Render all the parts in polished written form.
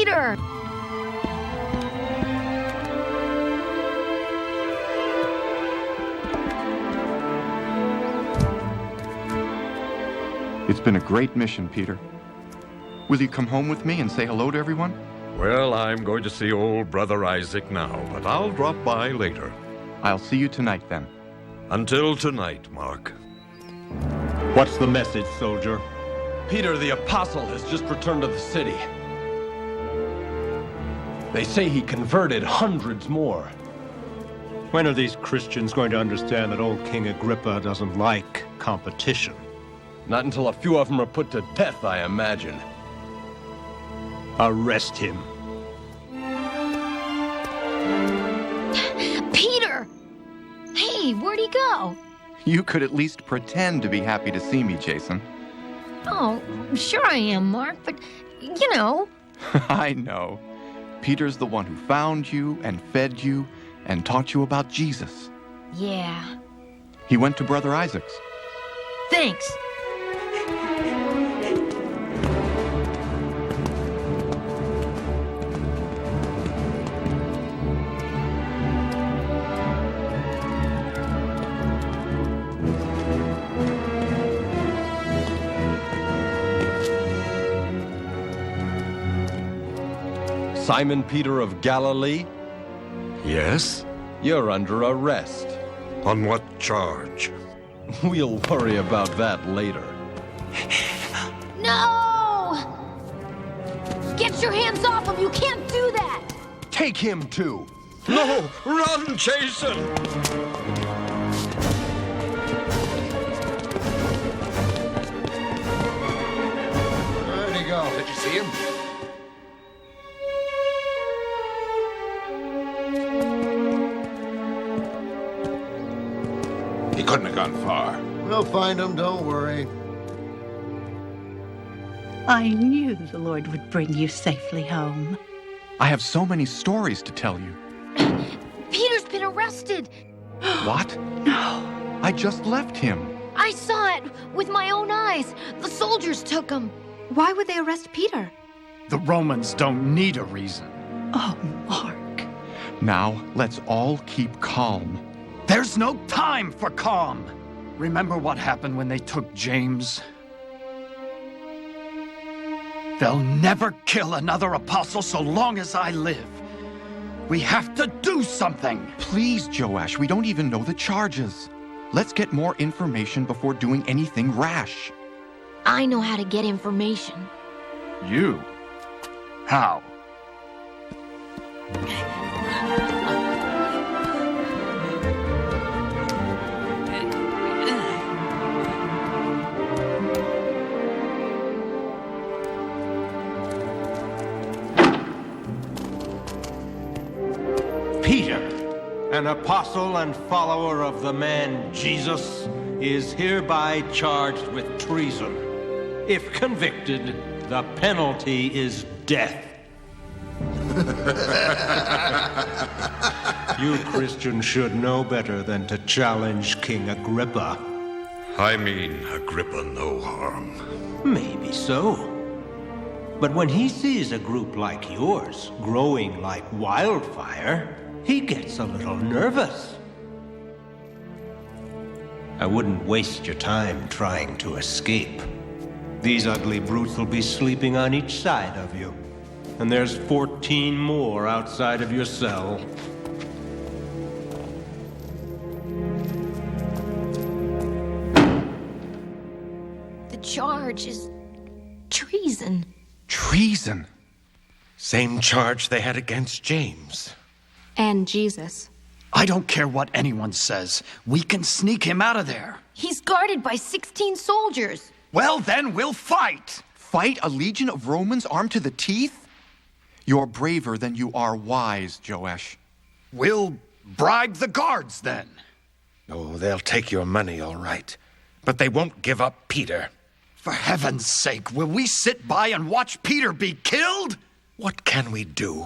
Peter! It's been a great mission, Peter. Will you come home with me and say hello to everyone? Well, I'm going to see old Brother Isaac now, but I'll drop by later. I'll see you tonight, then. Until tonight, Mark. What's the message, soldier? Peter the Apostle has just returned to the city. They say he converted hundreds more. When are these Christians going to understand that old King Agrippa doesn't like competition? Not until a few of them are put to death, I imagine. Arrest him. Peter! Hey, where'd he go? You could at least pretend to be happy to see me, Jason. Oh, sure I am, Mark, but, you know. I know. Peter's the one who found you and fed you and taught you about Jesus. Yeah. He went to Brother Isaac's. Thanks. Simon Peter of Galilee, Yes? you're under arrest. On what charge? We'll worry about that later. No! Get your hands off him! You can't do that! Take him too! No! Run, Jason! Where'd he go? Did you see him? He couldn't have gone far. We'll find him, don't worry. I knew the Lord would bring you safely home. I have so many stories to tell you. Peter's been arrested! What? No. I just left him. I saw it with my own eyes. The soldiers took him. Why would they arrest Peter? The Romans don't need a reason. Oh, Mark. Now, let's all keep calm. There's no time for calm. Remember what happened when they took James? They'll never kill another apostle so long as I live. We have to do something. Please, Joash, we don't even know the charges. Let's get more information before doing anything rash. I know how to get information. You? How? Peter, an apostle and follower of the man Jesus, is hereby charged with treason. If convicted, the penalty is death. You Christians should know better than to challenge King Agrippa. I mean, Agrippa no harm. Maybe so. But when he sees a group like yours growing like wildfire, he gets a little nervous. I wouldn't waste your time trying to escape. These ugly brutes will be sleeping on each side of you. And there's 14 more outside of your cell. The charge is treason. Treason? Same charge they had against James. And Jesus. I don't care what anyone says. We can sneak him out of there. He's guarded by 16 soldiers. Well, then we'll fight. Fight a legion of Romans armed to the teeth? You're braver than you are wise, Joash. We'll bribe the guards then. Oh, they'll take your money, all right. But they won't give up Peter. For heaven's sake, will we sit by and watch Peter be killed? What can we do?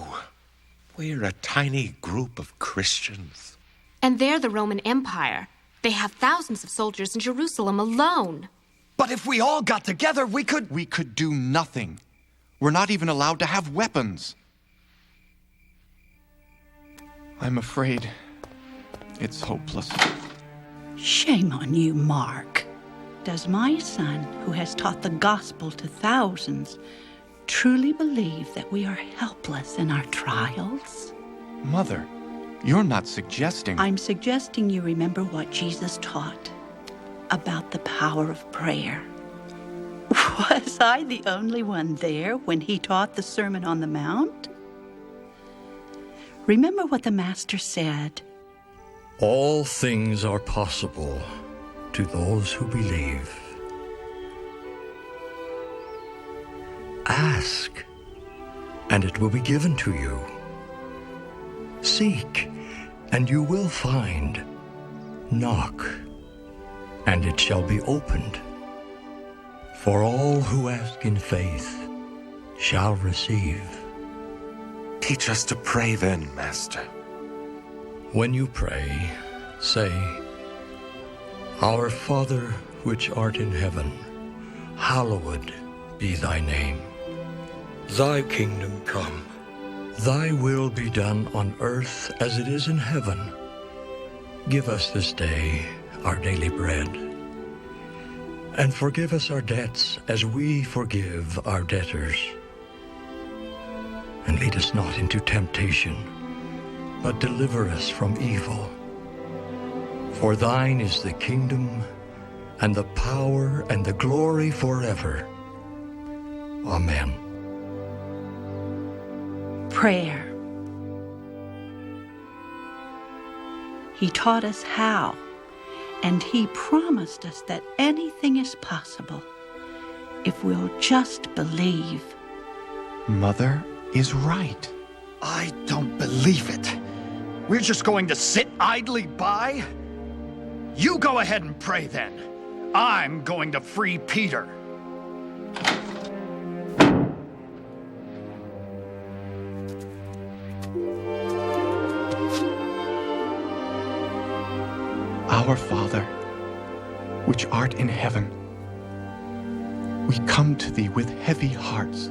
We're a tiny group of Christians. And they're the Roman Empire. They have thousands of soldiers in Jerusalem alone. But if we all got together, we could... We could do nothing. We're not even allowed to have weapons. I'm afraid it's hopeless. Shame on you, Mark. Does my son, who has taught the gospel to thousands, truly believe that we are helpless in our trials? Mother, you're not suggesting... I'm suggesting you remember what Jesus taught about the power of prayer. Was I the only one there when he taught the Sermon on the Mount? Remember what the Master said. All things are possible to those who believe. Ask, and it will be given to you. Seek, and you will find. Knock, and it shall be opened. For all who ask in faith shall receive. Teach us to pray then, Master. When you pray, say, Our Father which art in heaven, hallowed be thy name. Thy kingdom come. Thy will be done on earth as it is in heaven. Give us this day our daily bread. And forgive us our debts as we forgive our debtors. And lead us not into temptation, but deliver us from evil. For thine is the kingdom, and the power, and the glory forever. Amen. Prayer. He taught us how, and he promised us that anything is possible if we'll just believe. Mother is right. I don't believe it. We're just going to sit idly by? You go ahead and pray then. I'm going to free Peter. Our Father, which art in heaven, we come to thee with heavy hearts.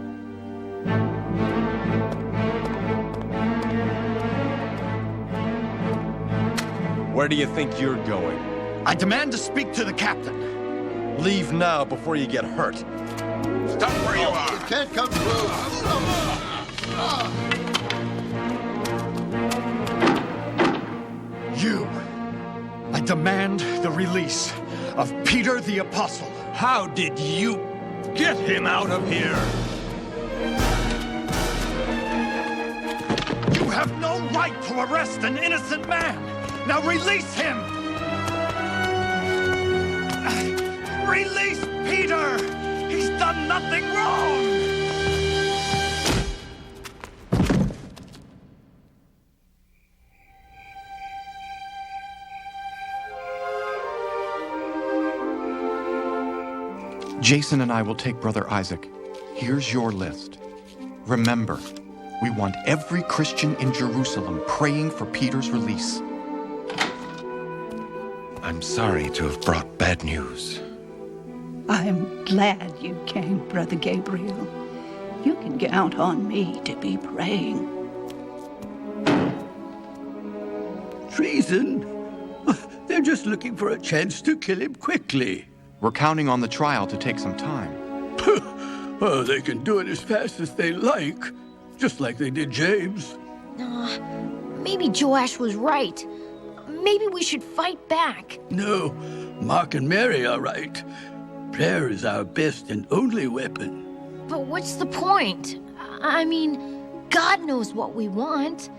Where do you think you're going? I demand to speak to the captain. Leave now before you get hurt. Stop where you are! You can't come through! You. I demand the release of Peter the Apostle. How did you get him out of here? You have no right to arrest an innocent man. Now release him! Release Peter! He's done nothing wrong! Jason and I will take Brother Isaac. Here's your list. Remember, we want every Christian in Jerusalem praying for Peter's release. I'm sorry to have brought bad news. I'm glad you came, Brother Gabriel. You can count on me to be praying. Treason? They're just looking for a chance to kill him quickly. We're counting on the trial to take some time. Oh, they can do it as fast as they like, just like they did James. Maybe Joash was right. Maybe we should fight back. No, Mark and Mary are right. Prayer is our best and only weapon. But what's the point? I mean, God knows what we want.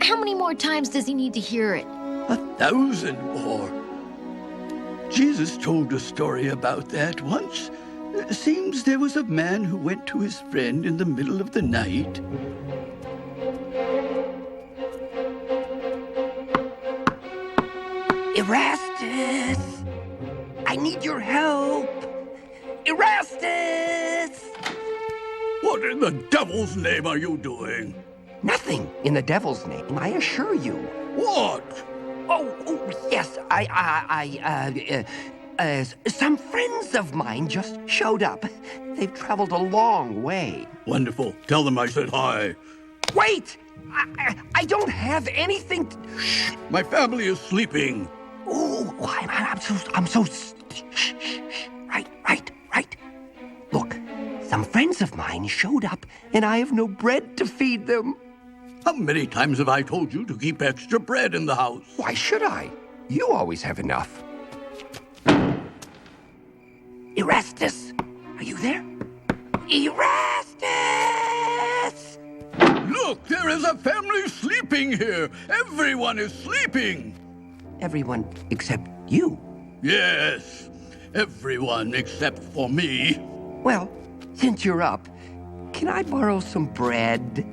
How many more times does he need to hear it? 1,000 more. Jesus told a story about that once. It seems there was a man who went to his friend in the middle of the night. Erastus! I need your help! Erastus! What in the devil's name are you doing? Nothing in the devil's name, I assure you. What? Oh, yes, Some friends of mine just showed up. They've traveled a long way. Wonderful. Tell them I said hi. Wait! I don't have anything to... Shh! My family is sleeping. Oh, I'm so... Shh. Right. Look, some friends of mine showed up, and I have no bread to feed them. How many times have I told you to keep extra bread in the house? Why should I? You always have enough. Erastus! Are you there? Erastus! Look, there is a family sleeping here. Everyone is sleeping. Everyone except you? Yes, everyone except for me. Well, since you're up, can I borrow some bread?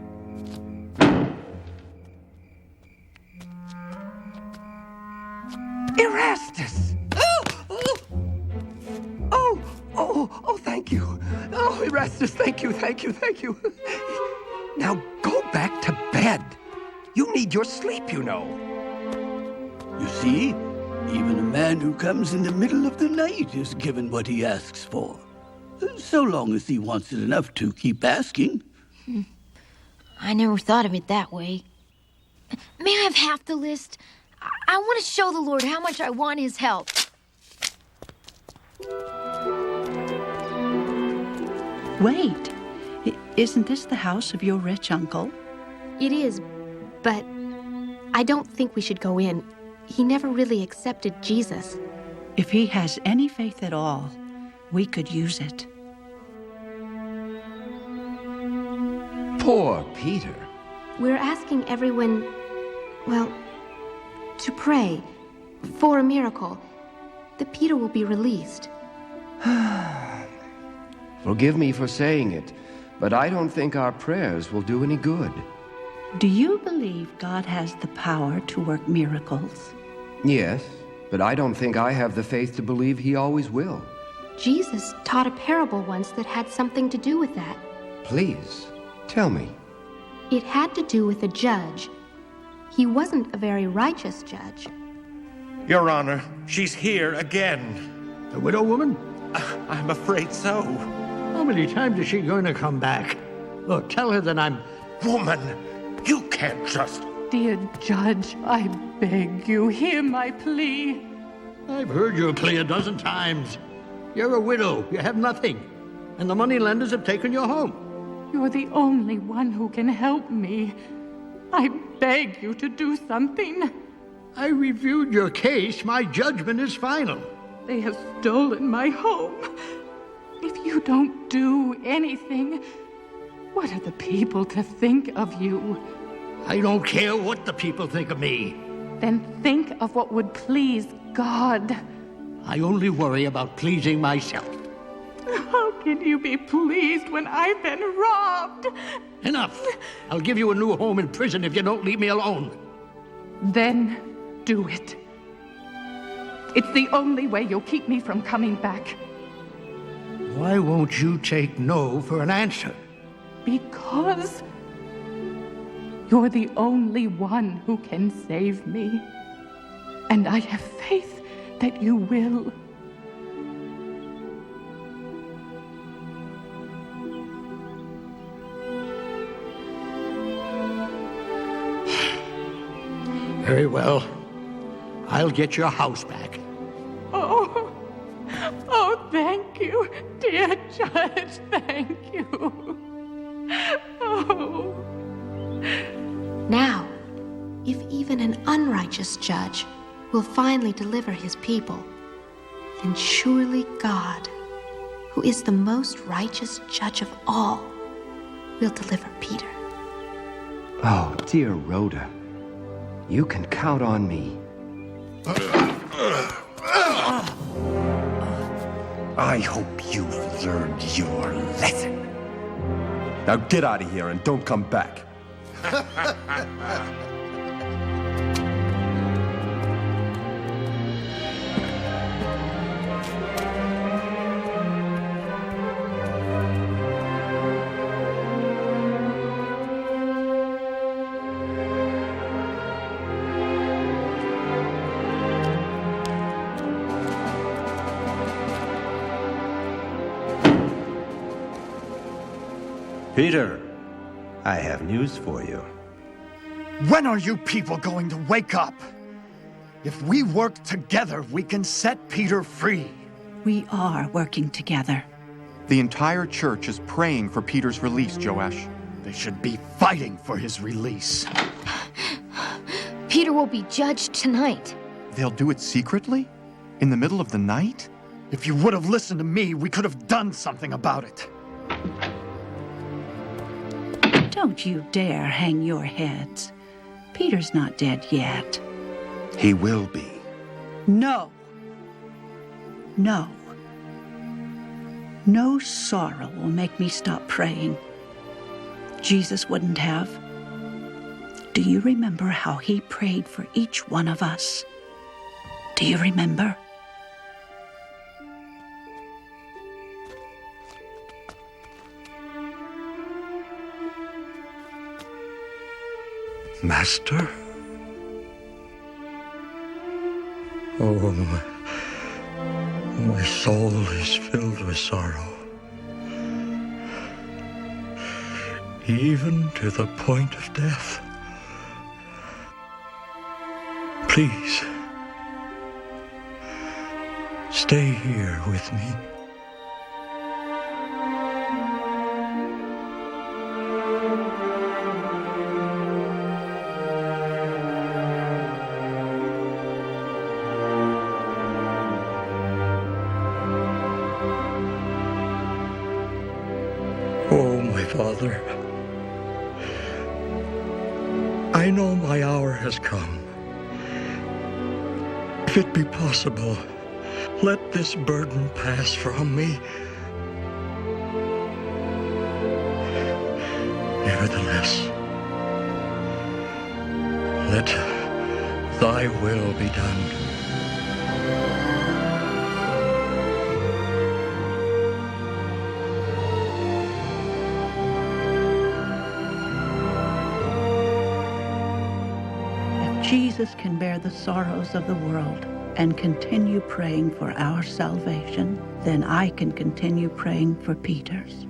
Erastus! Oh, thank you. Oh, Erastus, thank you. Now go back to bed. You need your sleep, you know. You see, even a man who comes in the middle of the night is given what he asks for. So long as he wants it enough to keep asking. I never thought of it that way. May I have half the list? I want to show the Lord how much I want his help. Wait, isn't this the house of your rich uncle? It is, but I don't think we should go in. He never really accepted Jesus. If he has any faith at all, we could use it. Poor Peter. We're asking everyone, well, to pray for a miracle, that Peter will be released. Forgive me for saying it, but I don't think our prayers will do any good. Do you believe God has the power to work miracles? Yes, but I don't think I have the faith to believe he always will. Jesus taught a parable once that had something to do with that. Please, tell me. It had to do with a judge. He wasn't a very righteous judge. Your Honor, she's here again. The widow woman? I'm afraid so. How many times is she going to come back? Look, tell her that I'm... Woman, you can't just... Dear Judge, I beg you, hear my plea. I've heard your plea a dozen times. You're a widow. You have nothing. And the moneylenders have taken your home. You're the only one who can help me. I beg you to do something. I reviewed your case. My judgment is final. They have stolen my home. If you don't do anything, what are the people to think of you? I don't care what the people think of me. Then think of what would please God. I only worry about pleasing myself. How can you be pleased when I've been robbed? Enough. I'll give you a new home in prison if you don't leave me alone. Then do it. It's the only way you'll keep me from coming back. Why won't you take no for an answer? Because you're the only one who can save me. And I have faith that you will. Very well. I'll get your house back. Oh, thank you, dear Judge, thank you. Oh. Now, if even an unrighteous judge will finally deliver his people, then surely God, who is the most righteous judge of all, will deliver Peter. Oh, dear Rhoda, you can count on me. I hope you've learned your lesson. Now get out of here and don't come back. Peter, I have news for you. When are you people going to wake up? If we work together, we can set Peter free. We are working together. The entire church is praying for Peter's release, Joash. They should be fighting for his release. Peter will be judged tonight. They'll do it secretly? In the middle of the night? If you would have listened to me, we could have done something about it. Don't you dare hang your heads. Peter's not dead yet. He will be. No. No. No sorrow will make me stop praying. Jesus wouldn't have. Do you remember how he prayed for each one of us? Do you remember? Master? Oh, my soul is filled with sorrow, even to the point of death. Please, stay here with me. Oh, my Father, I know my hour has come. If it be possible, let this burden pass from me. Nevertheless, let thy will be done. Jesus can bear the sorrows of the world and continue praying for our salvation, then I can continue praying for Peter's.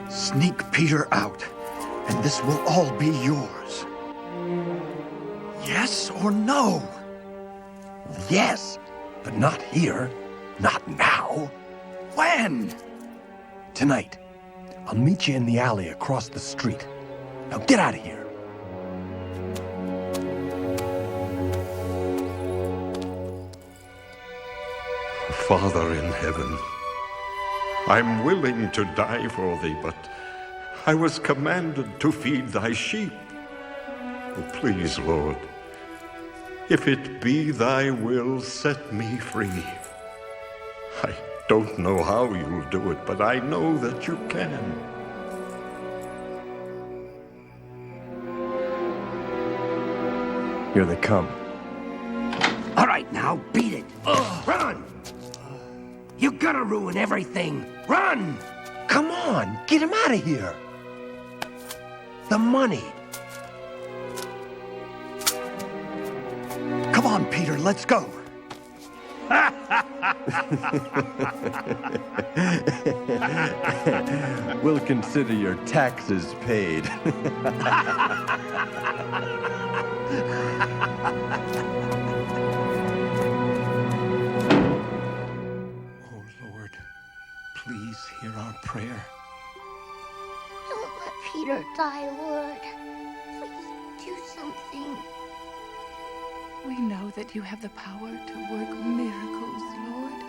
Sneak Peter out, and this will all be yours. Yes or no? Yes, but not here. Not now. When? Tonight. I'll meet you in the alley across the street. Now get out of here. Father in heaven, I'm willing to die for thee, but I was commanded to feed thy sheep. Oh, please, Lord, if it be thy will, set me free. I don't know how you'll do it, but I know that you can. Here they come. All right, now, beat it. Run! You're gonna ruin everything. Run! Come on, get him out of here. The money. Come on, Peter, let's go. We'll consider your taxes paid. Oh, Lord, please hear our prayer. Don't let Peter die, Lord. Please do something. We know that you have the power to work miracles, Lord.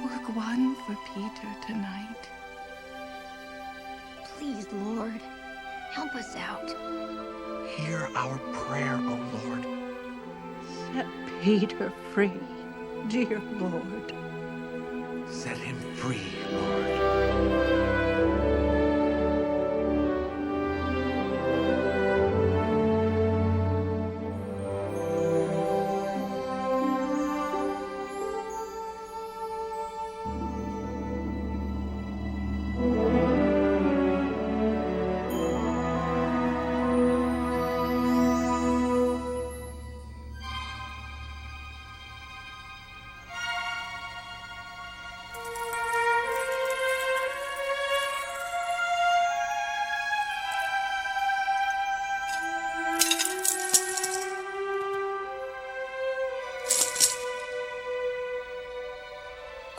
Work one for Peter tonight. Please, Lord, help us out. Hear our prayer, O Lord. Set Peter free, dear Lord. Set him free, Lord.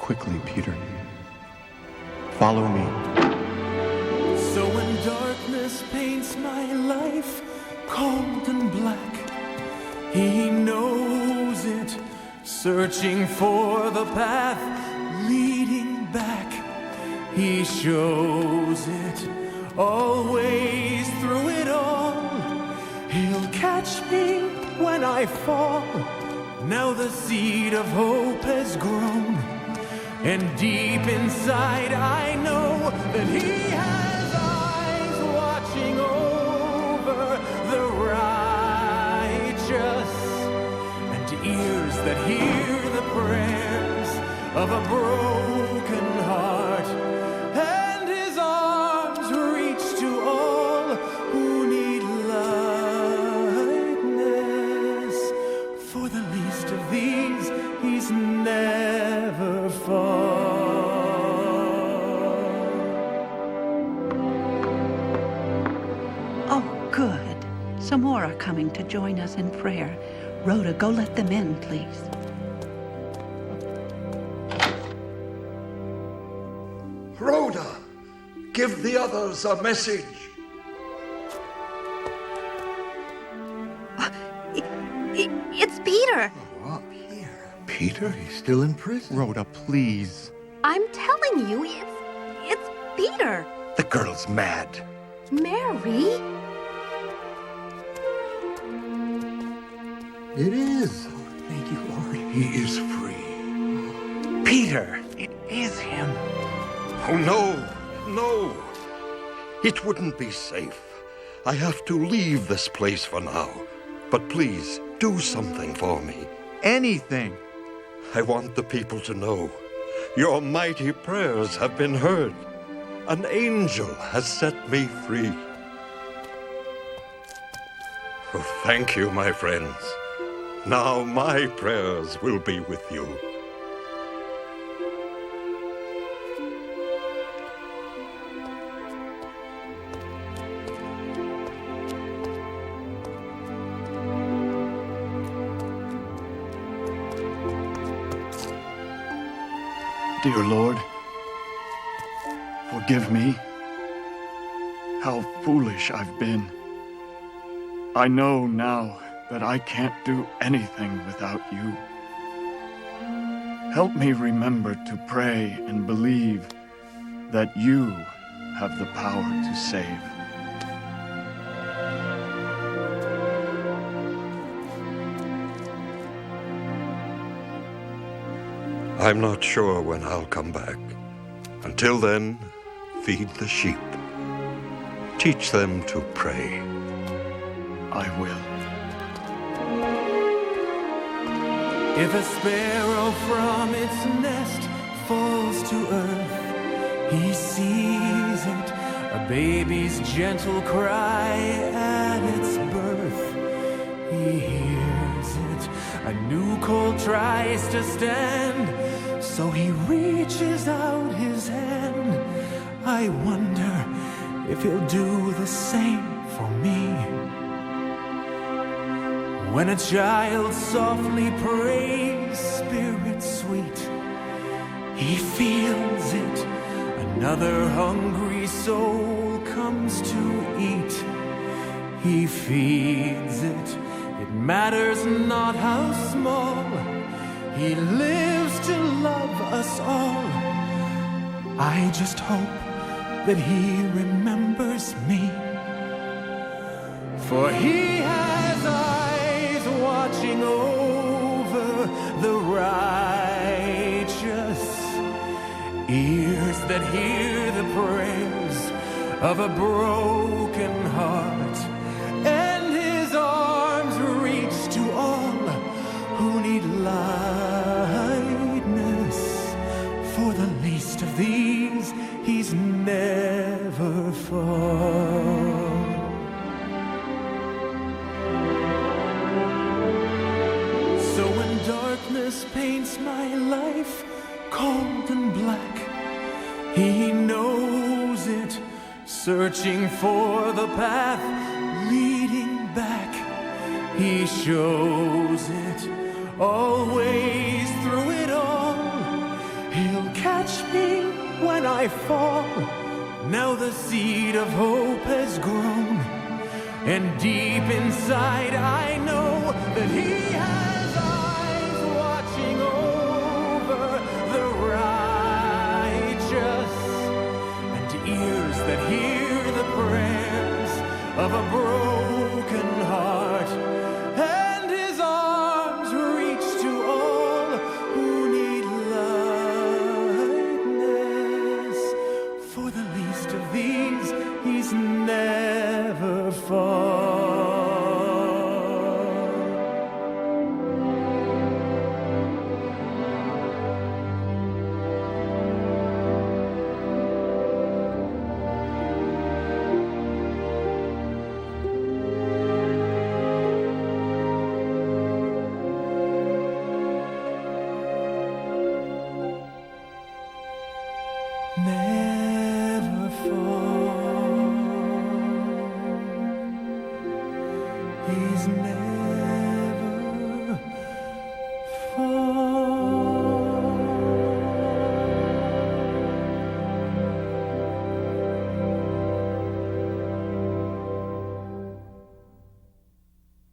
quickly, Peter. Follow me. So when darkness paints my life cold and black, he knows it, searching for the path leading back. He shows it, always through it all. He'll catch me when I fall. Now the seed of hope has grown, and deep inside I know that he has eyes watching over the righteous, and ears that hear the prayers of a broken heart, and his arms reach to all who need lightness. For the least of these, he's never far. Oh, good. Some more are coming to join us in prayer. Rhoda, go let them in, please. Rhoda, give the others a message. It's Peter. Peter, he's still in prison. Rhoda, please. I'm telling you, it's Peter. The girl's mad. Mary? It is. Thank you, Lord. He is free. Peter, it is him. Oh, no, no. It wouldn't be safe. I have to leave this place for now. But please, do something for me. Anything. I want the people to know your mighty prayers have been heard. An angel has set me free. Oh, thank you, my friends. Now my prayers will be with you. Dear Lord, forgive me. How foolish I've been. I know now that I can't do anything without you. Help me remember to pray and believe that you have the power to save. I'm not sure when I'll come back. Until then, feed the sheep. Teach them to pray. I will. If a sparrow from its nest falls to earth, he sees it, a baby's gentle cry at its birth. He hears it, a new colt tries to stand, so he reaches out his hand. I wonder if he'll do the same for me. When a child softly prays, Spirit sweet, he feels it. Another hungry soul comes to eat. He feeds it. It matters not how small. He lives to love us all. I just hope that he remembers me. For he has eyes watching over the righteous, ears that hear the prayers of a broken heart, and his arms reach to all who need lightness. For the least of these, he's never far. So when darkness paints my life cold and black, he knows it, searching for the path leading back. He shows it, always through it all. He'll sing when I fall. Now the seed of hope has grown, and deep inside I know that He has eyes watching over the righteous, and ears that hear the prayers of a broken heart, and His arms reach to all who need likeness. For the least of these, He's never far. Never fall. He's never